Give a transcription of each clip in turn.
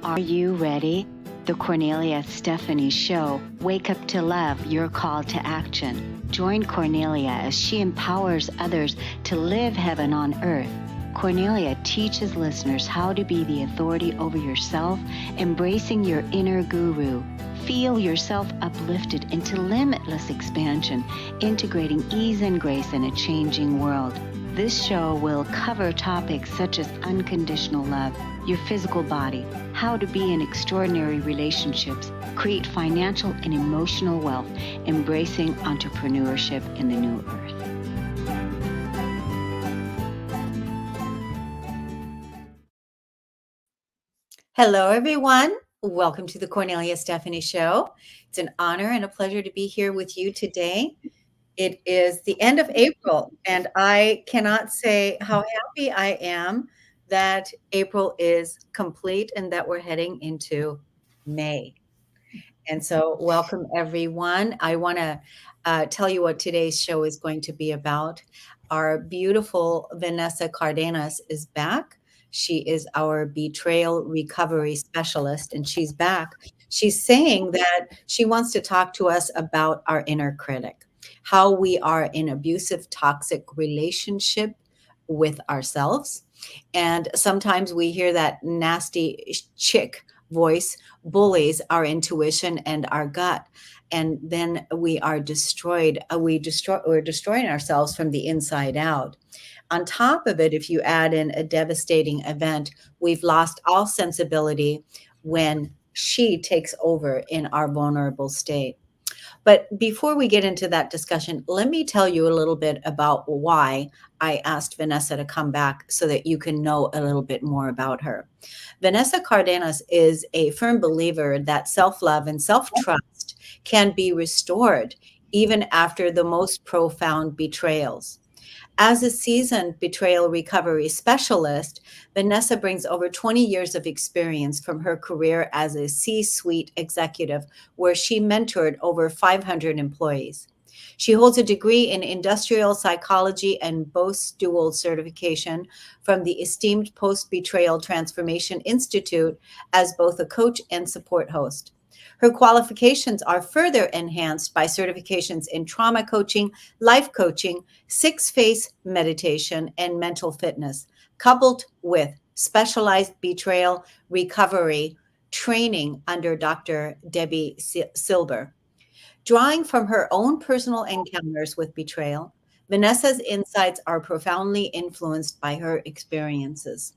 Are you ready? The Kornelia Stephanie Show. Wake up to love, your call to action. Join Kornelia as she empowers others to live heaven on earth. Kornelia teaches listeners how to be the authority over yourself, embracing your inner guru. Feel yourself uplifted into limitless expansion, integrating ease and grace in a changing world. This show will cover topics such as unconditional love, your physical body, how to be in extraordinary relationships, create financial and emotional wealth, embracing entrepreneurship in the new earth. Hello, everyone. Welcome to the Kornelia Stephanie Show. It's an honor and a pleasure to be here with you today. It is the end of April, and I cannot say how happy I am that April is complete and that we're heading into May. And so welcome, everyone. I want to tell you what today's show is going to be about. Our beautiful Vanessa Cardenas is back. She is our betrayal recovery specialist, and she's back. She's saying that she wants to talk to us about our inner critic, how we are in abusive, toxic relationship with ourselves. And sometimes we hear that nasty chick voice, bullies our intuition and our gut. And then we are destroyed. We're destroying ourselves from the inside out. On top of it, if you add in a devastating event, we've lost all sensibility when she takes over in our vulnerable state. But before we get into that discussion, let me tell you a little bit about why I asked Vanessa to come back so that you can know a little bit more about her. Vanessa Cardenas is a firm believer that self-love and self-trust can be restored even after the most profound betrayals. As a seasoned betrayal recovery specialist, Vanessa brings over 20 years of experience from her career as a C-suite executive, where she mentored over 500 employees. She holds a degree in industrial psychology and boasts dual certification from the esteemed Post-Betrayal Transformation Institute as both a coach and support host. Her qualifications are further enhanced by certifications in trauma coaching, life coaching, six-phase meditation, and mental fitness, coupled with specialized betrayal recovery training under Dr. Debbie Silber. Drawing from her own personal encounters with betrayal, Vanessa's insights are profoundly influenced by her experiences.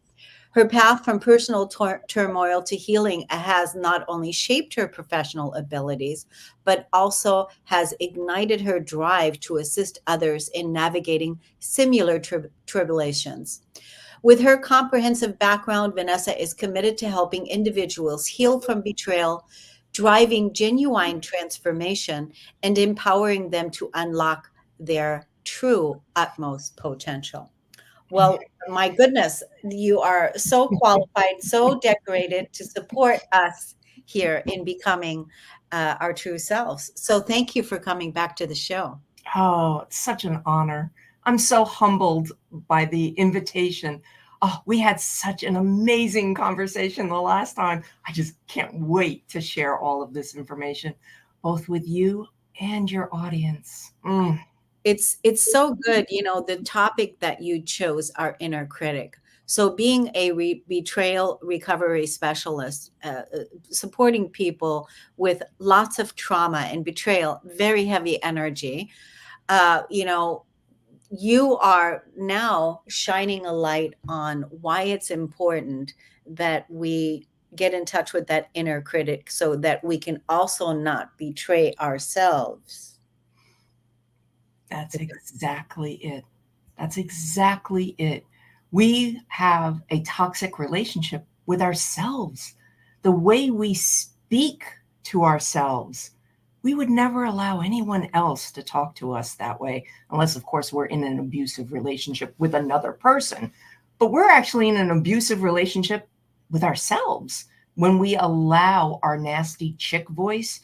Her path from personal turmoil to healing has not only shaped her professional abilities, but also has ignited her drive to assist others in navigating similar tribulations. With her comprehensive background, Vanessa is committed to helping individuals heal from betrayal, driving genuine transformation, and empowering them to unlock their true utmost potential. Well, my goodness, you are so qualified, so decorated to support us here in becoming our true selves. So thank you for coming back to the show. Oh, it's such an honor. I'm so humbled by the invitation. Oh, we had such an amazing conversation the last time. I just can't wait to share all of this information, both with you and your audience. It's so good. You know, the topic that you chose, our inner critic. So being a betrayal recovery specialist, supporting people with lots of trauma and betrayal, very heavy energy, you know, you are now shining a light on why it's important that we get in touch with that inner critic so that we can also not betray ourselves. That's exactly it. That's exactly it. We have a toxic relationship with ourselves. The way we speak to ourselves, we would never allow anyone else to talk to us that way, unless, of course, we're in an abusive relationship with another person. But we're actually in an abusive relationship with ourselves when we allow our nasty chick voice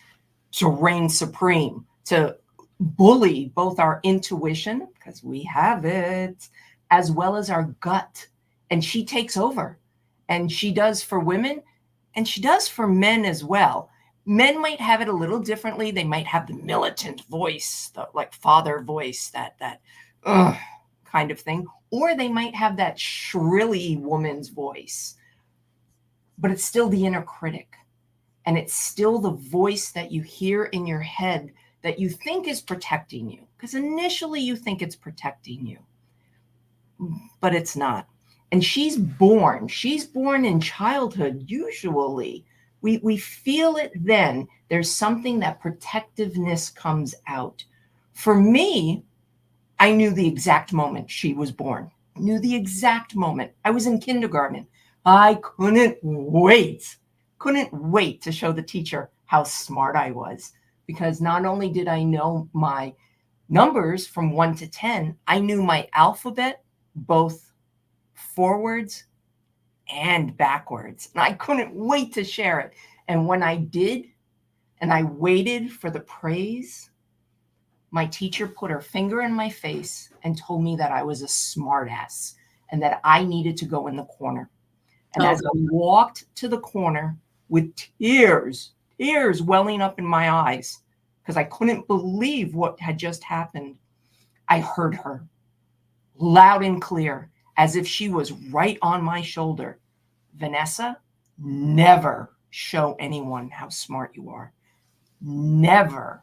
to reign supreme, to bully both our intuition, because we have it, as well as our gut. And she takes over. And she does for women And she does for men as well. Men might have it a little differently. They might have the militant voice, the like father voice, that kind of thing. Or they might have that shrilly woman's voice. But it's still the inner critic. And it's still the voice that you hear in your head that you think is protecting you. Because initially you think it's protecting you. But it's not. And she's born in childhood, usually. We feel it then. There's something that protectiveness comes out. For me, I knew the exact moment she was born. Knew the exact moment. I was in kindergarten. I couldn't wait to show the teacher how smart I was. Because not only did I know my numbers from 1 to 10, I knew my alphabet, both forwards and backwards. And I couldn't wait to share it. And when I did, and I waited for the praise, my teacher put her finger in my face and told me that I was a smartass and that I needed to go in the corner. And as I walked to the corner with tears welling up in my eyes, because I couldn't believe what had just happened, I heard her loud and clear, as if she was right on my shoulder. Vanessa, never show anyone how smart you are. Never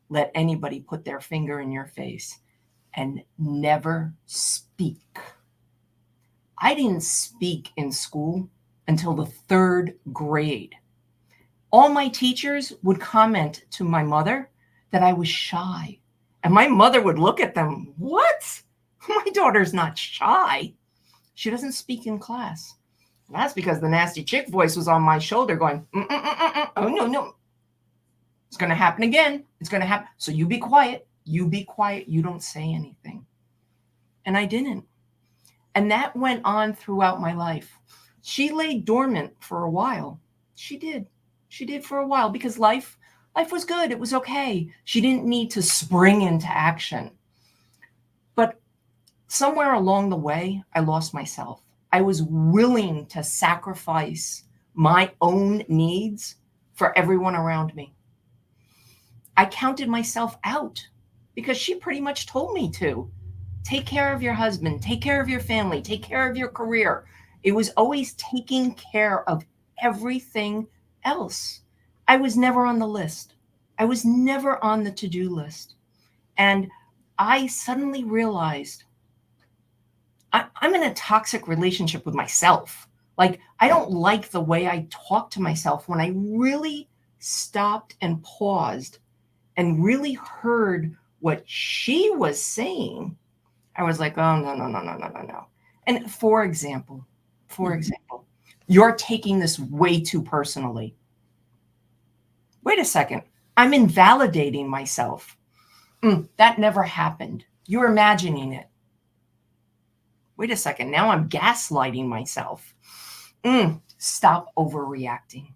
let anybody put their finger in your face, and never speak. I didn't speak in school until the 3rd grade. All my teachers would comment to my mother that I was shy. And my mother would look at them, what? My daughter's not shy. She doesn't speak in class. And that's because the nasty chick voice was on my shoulder going, oh, no. It's going to happen again. It's going to happen. So you be quiet. You be quiet. You don't say anything. And I didn't. And that went on throughout my life. She lay dormant for a while. She did. She did for a while because life was good. It was okay. She didn't need to spring into action. But somewhere along the way, I lost myself. I was willing to sacrifice my own needs for everyone around me. I counted myself out because she pretty much told me to. Take care of your husband, take care of your family, take care of your career. It was always taking care of everything else. I was never on the list. I was never on the to-do list. And I suddenly realized I'm in a toxic relationship with myself. Like, I don't like the way I talk to myself. When I really stopped and paused and really heard what she was saying, I was like, oh, no. And for example, you're taking this way too personally. Wait a second. I'm invalidating myself. That never happened. You're imagining it. Wait a second. Now I'm gaslighting myself. Stop overreacting.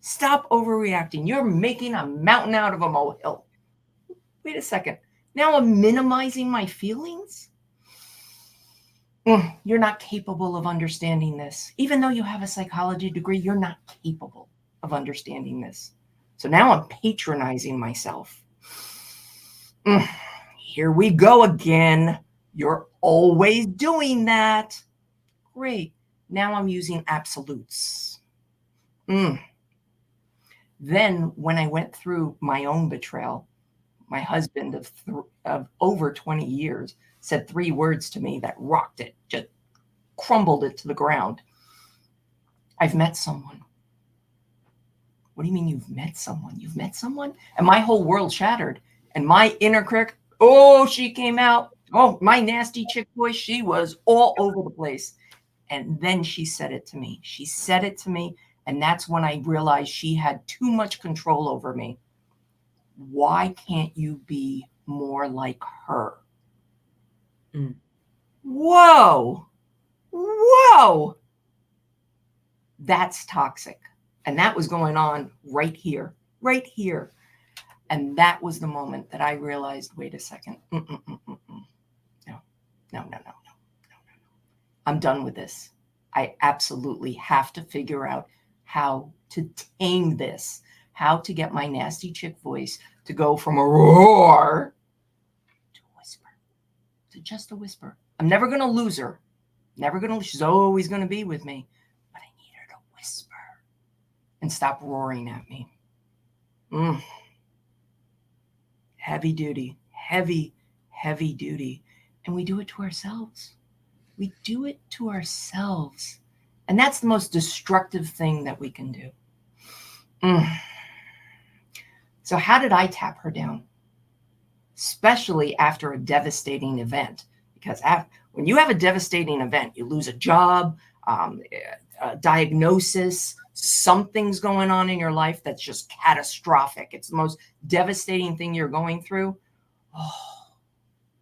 Stop overreacting. You're making a mountain out of a molehill. Wait a second. Now I'm minimizing my feelings? You're not capable of understanding this. Even though you have a psychology degree, you're not capable of understanding this. So now I'm patronizing myself. Here we go again. You're always doing that. Great. Now I'm using absolutes. Then when I went through my own betrayal, my husband of over 20 years said 3 words to me that rocked it, just crumbled it to the ground. I've met someone. What do you mean you've met someone? You've met someone? And my whole world shattered. And my inner critic, she came out. Oh, my nasty chick voice, she was all over the place. And then she said it to me. She said it to me. And that's when I realized she had too much control over me. Why can't you be more like her? Whoa. That's toxic. And that was going on right here. And that was the moment that I realized, wait a second. No. I'm done with this. I absolutely have to figure out how to tame this, how to get my nasty chick voice to go from a roar to a whisper, to just a whisper. I'm never going to lose her. She's always going to be with me. But I need her to whisper and stop roaring at me. Heavy duty, heavy duty. And we do it to ourselves. We do it to ourselves. And that's the most destructive thing that we can do. So how did I tap her down? Especially after a devastating event. Because when you have a devastating event, you lose a job, a diagnosis, something's going on in your life that's just catastrophic. It's the most devastating thing you're going through. Oh,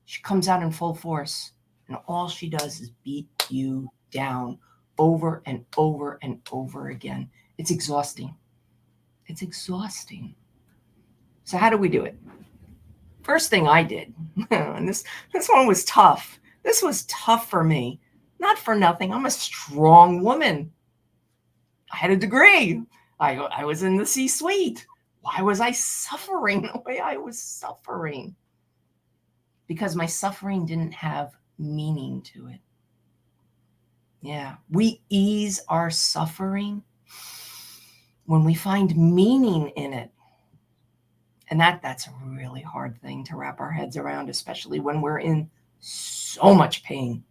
she comes out in full force. And all she does is beat you down over and over and over again. It's exhausting. It's exhausting. So how do we do it? First thing I did, and this one was tough. This was tough for me. Not for nothing. I'm a strong woman. I had a degree. I was in the C-suite. Why was I suffering the way I was suffering? Because my suffering didn't have meaning to it. Yeah, we ease our suffering when we find meaning in it. And that's a really hard thing to wrap our heads around, especially when we're in so much pain.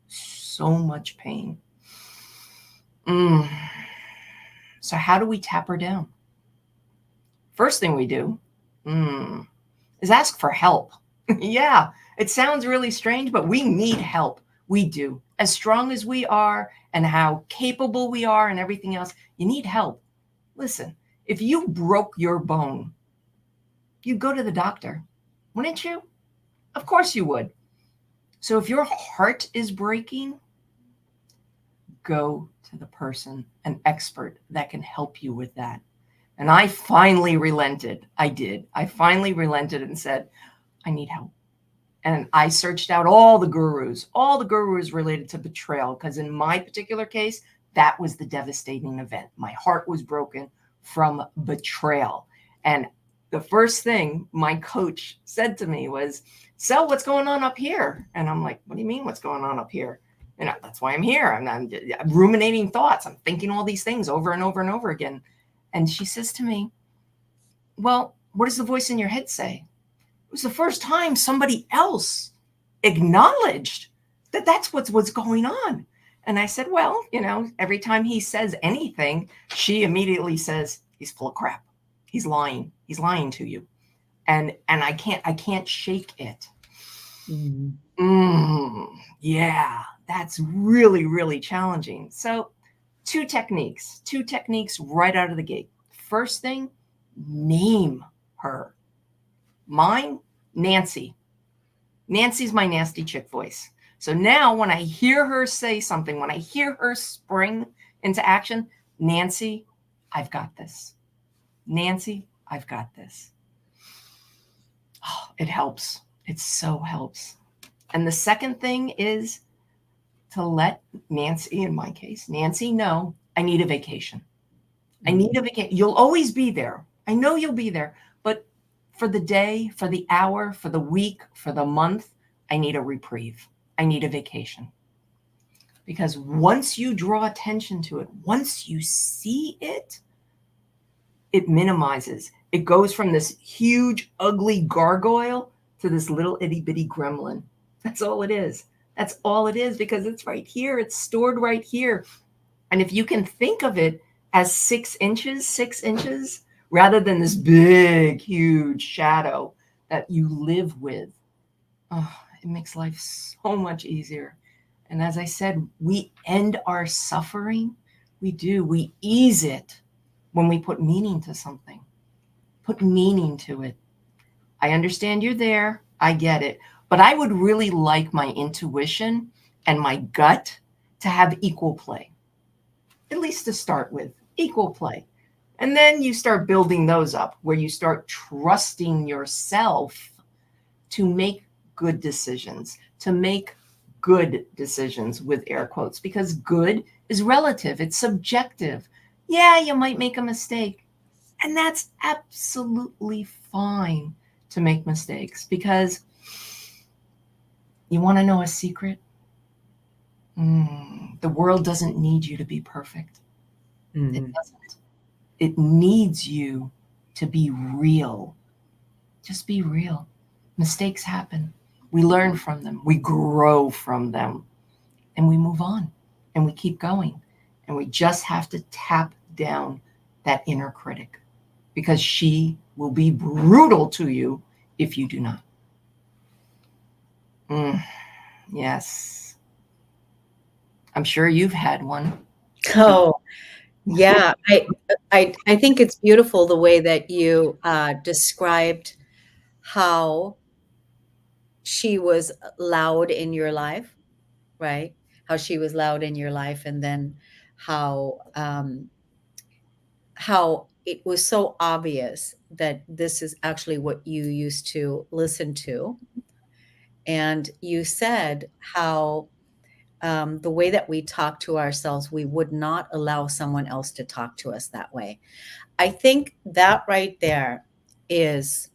So much pain. So how do we tap her down? First thing we do is ask for help. Yeah, it sounds really strange, but we need help. We do. As strong as we are and how capable we are and everything else, you need help. Listen, if you broke your bone, you'd go to the doctor, wouldn't you? Of course you would. So if your heart is breaking, go to the person, an expert that can help you with that. And I finally relented. I did. I finally relented and said, I need help. And I searched out all the gurus related to betrayal, because in my particular case, that was the devastating event. My heart was broken from betrayal. And the first thing my coach said to me was, so what's going on up here? And I'm like, what do you mean what's going on up here? You know, that's why I'm here. I'm ruminating thoughts. I'm thinking all these things over and over and over again. And she says to me, well, what does the voice in your head say? It was the first time somebody else acknowledged that that's what's going on. And I said, well, you know, every time he says anything, she immediately says, he's full of crap. He's lying. He's lying to you. And I can't shake it. Yeah, that's really, really challenging. So two techniques right out of the gate. First thing, name her. Mine, Nancy. Nancy's my nasty chick voice. So now when I hear her say something, when I hear her spring into action, Nancy, I've got this. Nancy, I've got this. Oh, it helps. It so helps. And the second thing is to let Nancy, in my case, Nancy know I need a vacation. I need a vacation. You'll always be there. I know you'll be there. But for the day, for the hour, for the week, for the month, I need a reprieve. I need a vacation. Because once you draw attention to it, once you see it, it minimizes. It goes from this huge, ugly gargoyle to this little itty bitty gremlin. That's all it is. That's all it is, because it's right here. It's stored right here. And if you can think of it as 6 inches, rather than this big, huge shadow that you live with, oh, it makes life so much easier. And as I said, we end our suffering. We do. We ease it when we put meaning to something. Put meaning to it. I understand you're there. I get it. But I would really like my intuition and my gut to have equal play. At least to start with, equal play. And then you start building those up, where you start trusting yourself to make good decisions, with air quotes, because good is relative. It's subjective. Yeah, you might make a mistake. And that's absolutely fine to make mistakes, because you want to know a secret? The world doesn't need you to be perfect. It doesn't. It needs you to be real. Just be real. Mistakes happen. We learn from them. We grow from them. And we move on. And we keep going. And we just have to tap down that inner critic, because she will be brutal to you if you do not. Yes. I'm sure you've had one. Oh, yeah. I think it's beautiful the way that you described how she was loud in your life, right? How she was loud in your life, and then how it was so obvious that this is actually what you used to listen to. And you said how the way that we talk to ourselves, we would not allow someone else to talk to us that way. I think that right there is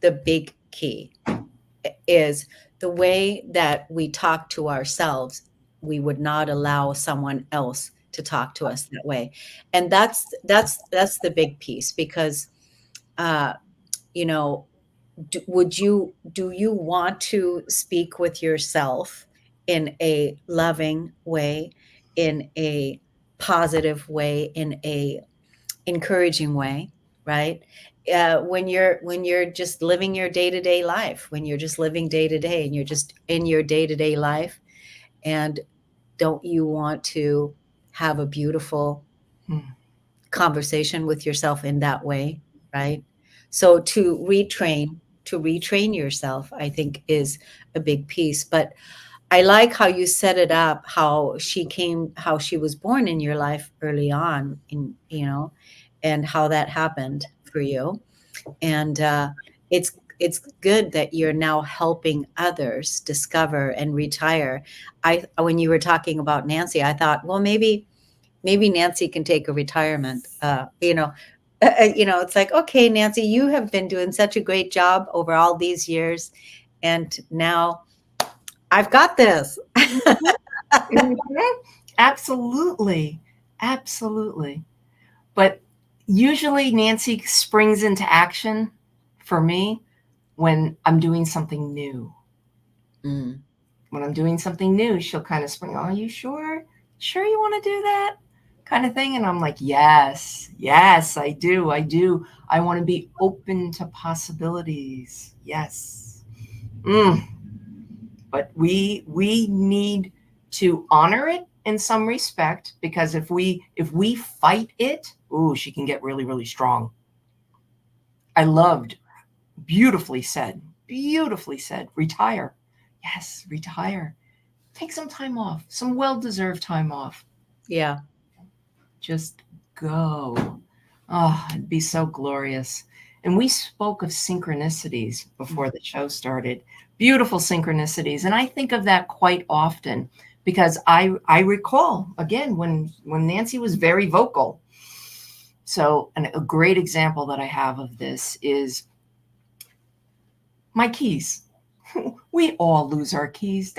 the big key, is the way that we talk to ourselves. We would not allow someone else to talk to us that way. And that's the big piece, because uh, you know, do you want to speak with yourself in a loving way, in a positive way, in a encouraging way, right? When you're just living your day-to-day life, when you're just living day to day, and you're just in your day-to-day life, and don't you want to have a beautiful conversation with yourself in that way, right? So to retrain yourself, I think, is a big piece. But I like how you set it up, how she was born in your life early on, and how that happened for you. And it's good that you're now helping others discover and retire. When you were talking about Nancy, I thought, well, maybe Nancy can take a retirement. It's like, okay, Nancy, you have been doing such a great job over all these years, and now I've got this. Absolutely. Absolutely. But usually Nancy springs into action for me when I'm doing something new. Mm. When I'm doing something new, she'll kind of spring, "Are you sure? Sure you want to do that?" kind of thing. And I'm like, yes, I do. I want to be open to possibilities. Yes. But we need to honor it in some respect, because if we fight it, she can get really, really strong. I loved, beautifully said, retire. Yes, retire. Take some time off, some well-deserved time off. Yeah. Just go. Oh, it'd be so glorious. And we spoke of synchronicities before the show started. Beautiful synchronicities. And I think of that quite often, because I recall, again, when Nancy was very vocal. So a great example that I have of this is my keys. We all lose our keys.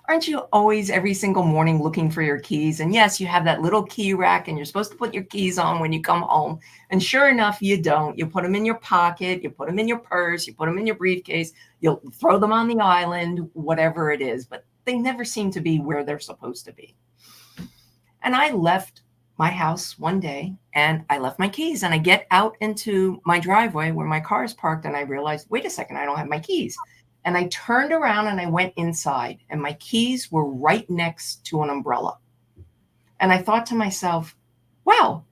Aren't you always every single morning looking for your keys? And yes, you have that little key rack and you're supposed to put your keys on when you come home. And sure enough, you don't. You put them in your pocket, you put them in your purse, you put them in your briefcase, you'll throw them on the island, whatever it is, but they never seem to be where they're supposed to be. And I left my house one day and I left my keys, and I get out into my driveway where my car is parked, and I realized, wait a second, I don't have my keys. And I turned around and I went inside, and my keys were right next to an umbrella. And I thought to myself, wow,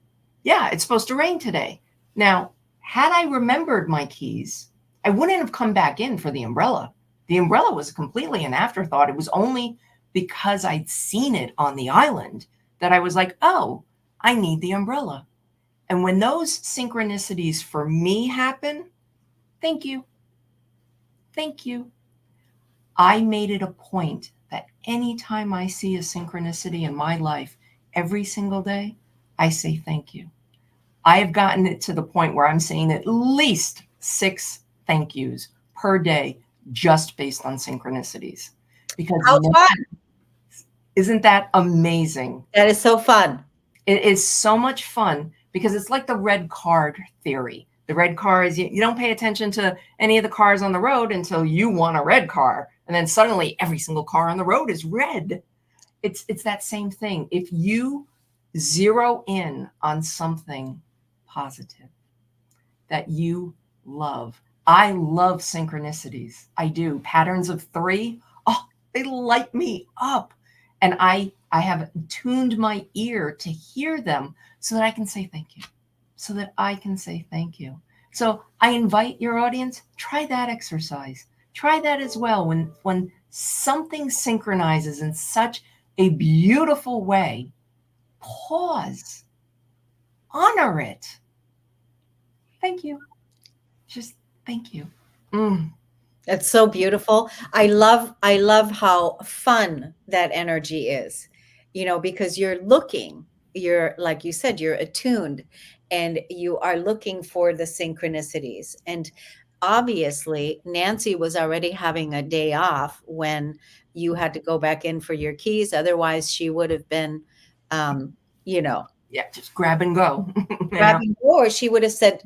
yeah, it's supposed to rain today. Now, had I remembered my keys, I wouldn't have come back in for the umbrella. The umbrella was completely an afterthought. It was only because I'd seen it on the island that I was like, oh, I need the umbrella. And when those synchronicities for me happen, thank you. Thank you. I made it a point that anytime I see a synchronicity in my life every single day, I say thank you. I have gotten it to the point where I'm saying at least 6 thank yous per day just based on synchronicities. Because How fun. isn't that amazing? That is so fun. It is so much fun because it's like the red card theory. The red car is you don't pay attention to any of the cars on the road until you want a red car. And then suddenly every single car on the road is red. It's that same thing. If you zero in on something positive that you love. I love synchronicities. I do. Patterns of 3. Oh, they light me up. And I have tuned my ear to hear them so that I can say thank you. So that I can say thank you. So I invite your audience, try that exercise. Try that as well. When something synchronizes in such a beautiful way, pause, honor it. Thank you. Just thank you. It's so beautiful. I love how fun that energy is, because you're like you said, you're attuned and you are looking for the synchronicities. And obviously, Nancy was already having a day off when you had to go back in for your keys. Otherwise, she would have been, you know, Yeah, just grab and go. grabbing, or she would have said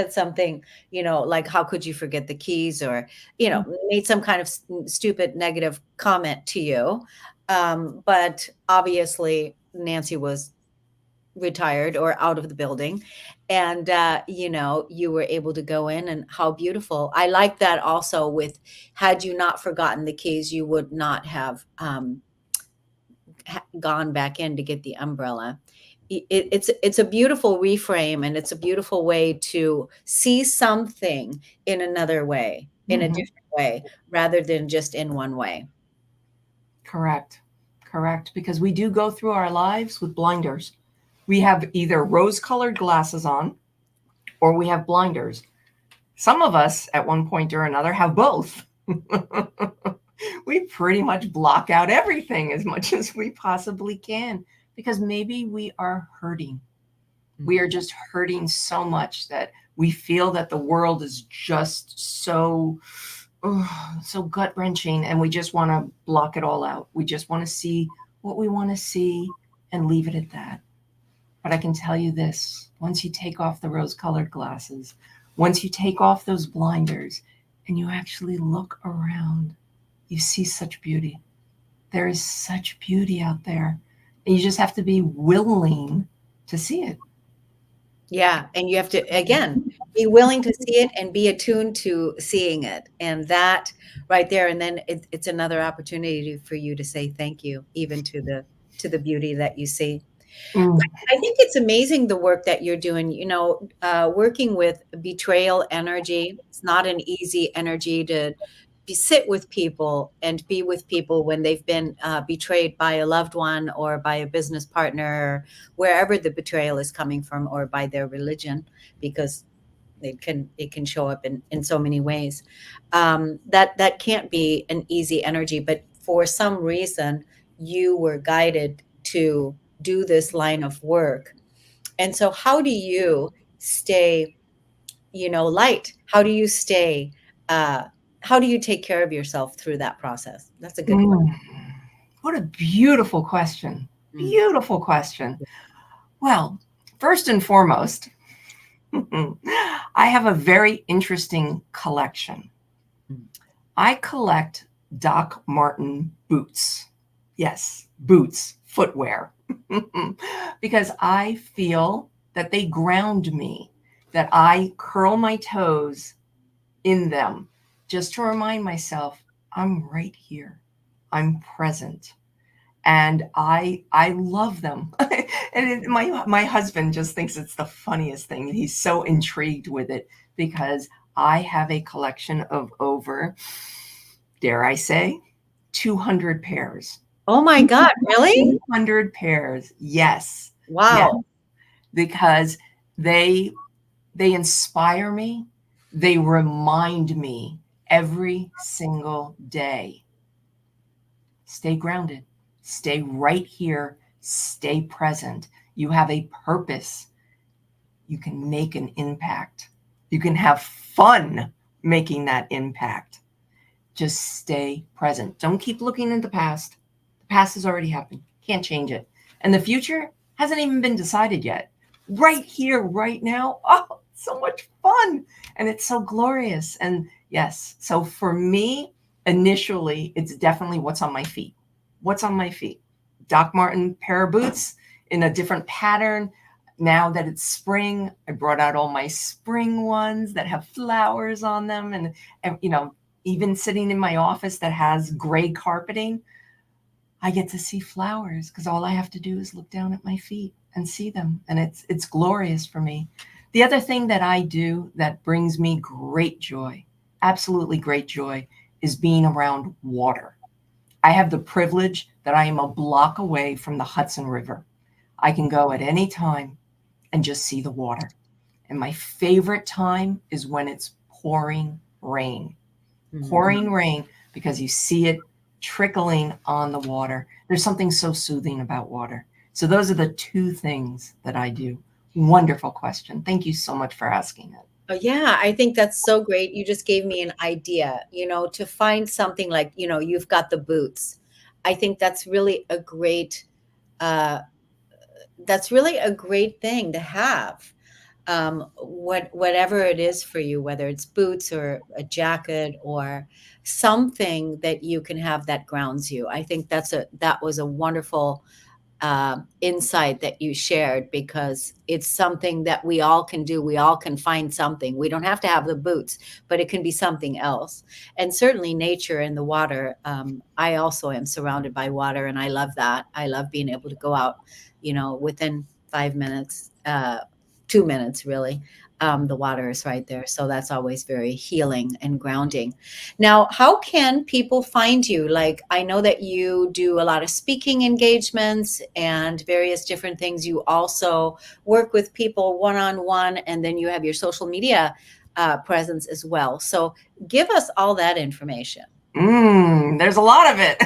something, like, how could you forget the keys, or made some kind of stupid negative comment to you. But obviously Nancy was retired or out of the building, and you were able to go in. And how beautiful. I like that also. With, had you not forgotten the keys, you would not have gone back in to get the umbrella. It's a beautiful reframe, and it's a beautiful way to see something in another way, in a different way, rather than just in one way. Correct. Because we do go through our lives with blinders. We have either rose-colored glasses on or we have blinders. Some of us at one point or another have both. We pretty much block out everything as much as we possibly can because maybe we are hurting. We are just hurting so much that we feel that the world is just so gut-wrenching, and we just want to block it all out. We just want to see what we want to see and leave it at that. But I can tell you this, once you take off the rose-colored glasses, once you take off those blinders and you actually look around, you see such beauty. There is such beauty out there. And you just have to be willing to see it. Yeah. And you have to, again, be willing to see it and be attuned to seeing it. And that right there. And then it's another opportunity for you to say thank you, even to the beauty that you see. I think it's amazing the work that you're doing, working with betrayal energy. It's not an easy energy to sit with people and be with people when they've been betrayed by a loved one or by a business partner, or wherever the betrayal is coming from, or by their religion, because it can show up in so many ways. That can't be an easy energy, but for some reason you were guided to do this line of work. And so how do you stay, light? How do you stay, how do you take care of yourself through that process? That's a good question. What a beautiful question. Beautiful question. Well, first and foremost, I have a very interesting collection. I collect Doc Marten boots. Yes, boots, footwear. Because I feel that they ground me, that I curl my toes in them just to remind myself I'm right here. I'm present. And I love them. And my husband just thinks it's the funniest thing. He's so intrigued with it because I have a collection of over, dare I say, 200 pairs. Oh my God, really? 200 pairs. Yes. Wow. Yes. Because they inspire me. They remind me every single day. Stay grounded. Stay right here. Stay present. You have a purpose. You can make an impact. You can have fun making that impact. Just stay present. Don't keep looking in the past. The past has already happened. Can't change it. And the future hasn't even been decided yet. Right here, right now. Oh, so much fun. And it's so glorious. And yes, so for me, initially, it's definitely what's on my feet. What's on my feet? Doc Marten pair of boots in a different pattern. Now that it's spring, I brought out all my spring ones that have flowers on them. And you know, even sitting in my office that has gray carpeting, I get to see flowers because all I have to do is look down at my feet and see them. And it's glorious for me. The other thing that I do that brings me great joy, absolutely great joy, is being around water. I have the privilege that I am a block away from the Hudson River. I can go at any time and just see the water. And my favorite time is when it's pouring rain. Pouring rain, because you see it trickling on the water. There's something so soothing about water. So those are the two things that I do. Wonderful question. Thank you so much for asking it. Oh, yeah, I think that's so great. You just gave me an idea, to find something like, you've got the boots. I think that's really a great thing to have. Whatever it is for you, whether it's boots or a jacket or something that you can have that grounds you. I think that was a wonderful insight that you shared, because it's something that we all can do. We all can find something. We don't have to have the boots, but it can be something else. And certainly nature and the water. I also am surrounded by water, and I love that. I love being able to go out, within 5 minutes, 2 minutes, really. The water is right there. So that's always very healing and grounding. Now, how can people find you? Like, I know that you do a lot of speaking engagements and various different things. You also work with people one-on-one, and then you have your social media presence as well. So give us all that information. There's a lot of it.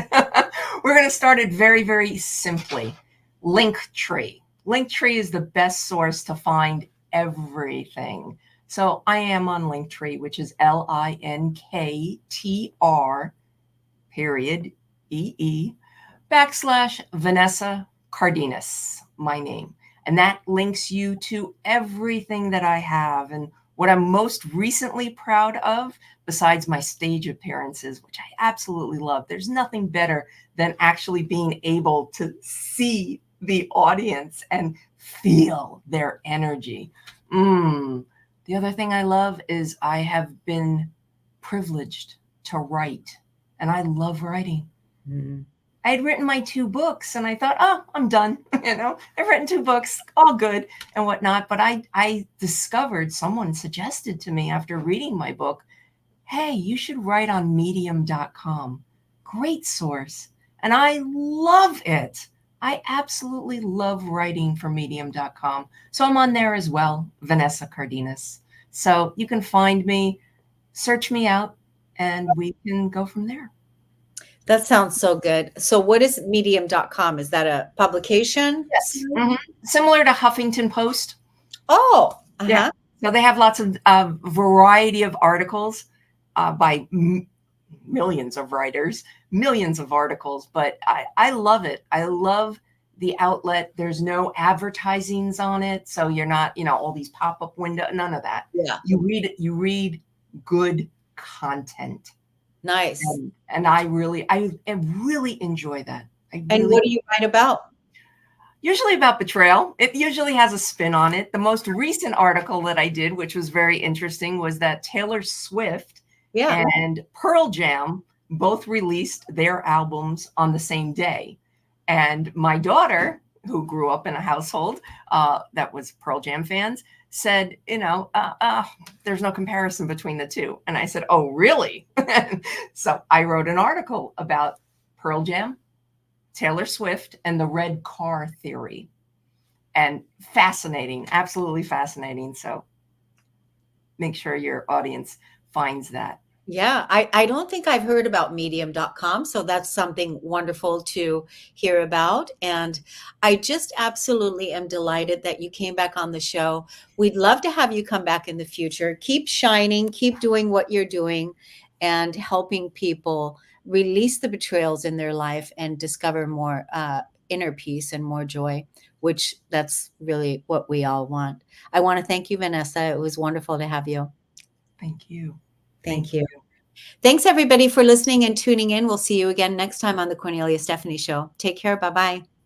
We're going to start it very, very simply. Linktree. Linktree is the best source to find everything. So I am on Linktree, which is linktr.ee/Vanessa Cardenas, my name. And that links you to everything that I have. And what I'm most recently proud of, besides my stage appearances, which I absolutely love, there's nothing better than actually being able to see the audience and feel their energy. The other thing I love is I have been privileged to write, and I love writing. I had written my 2 books, and I thought, oh, I'm done. I've written 2 books, all good and whatnot. But I discovered, someone suggested to me after reading my book, hey, you should write on medium.com. Great source. And I love it. I absolutely love writing for medium.com. So I'm on there as well, Vanessa Cardenas. So you can find me, search me out, and we can go from there. That sounds so good. So what is medium.com? Is that a publication? Yes. Similar to Huffington Post. Oh, yeah. So they have lots of variety of articles by millions of writers, millions of articles, but I love it. I love the outlet. There's no advertisings on it. So you're not, all these pop-up window, none of that. Yeah. You read good content. Nice. And I really enjoy that. And what do you write about? Usually about betrayal. It usually has a spin on it. The most recent article that I did, which was very interesting, was that Taylor Swift and Pearl Jam both released their albums on the same day. And my daughter, who grew up in a household that was Pearl Jam fans, said, there's no comparison between the two. And I said, oh, really? So I wrote an article about Pearl Jam, Taylor Swift, and the red car theory. And fascinating, absolutely fascinating. So make sure your audience finds that. Yeah, I don't think I've heard about medium.com, so that's something wonderful to hear about. And I just absolutely am delighted that you came back on the show. We'd love to have you come back in the future. Keep shining, keep doing what you're doing, and helping people release the betrayals in their life and discover more inner peace and more joy, which that's really what we all want. I want to thank you, Vanessa. It was wonderful to have you. Thank you. Thank you. Thanks, everybody, for listening and tuning in. We'll see you again next time on the Kornelia Stephanie Show. Take care. Bye-bye.